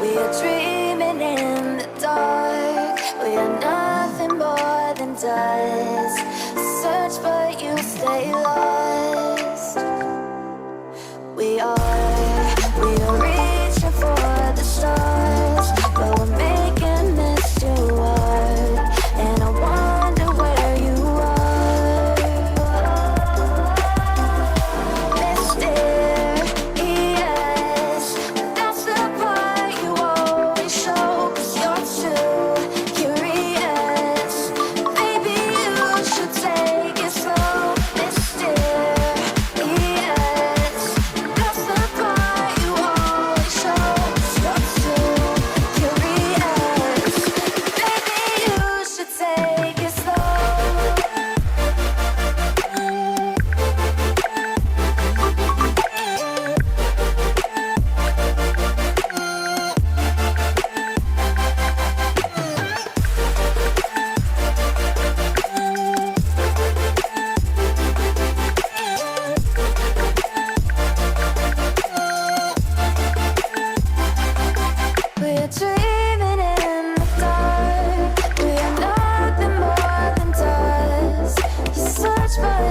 We are dreaming in the dark. We are nothing more than dust. Search but you stay lost. We are reaching for the stars, but we're making this too hard. And I wonder where you are. Mysterious, that's the part you always show. 'Cause you're too curious. Maybe you should take it slow. Mysterious, that's the part you always show. 'Cause you're too curious. Maybe you should take it slow. We're dreaming in the dark. We are nothing more than dust. You search but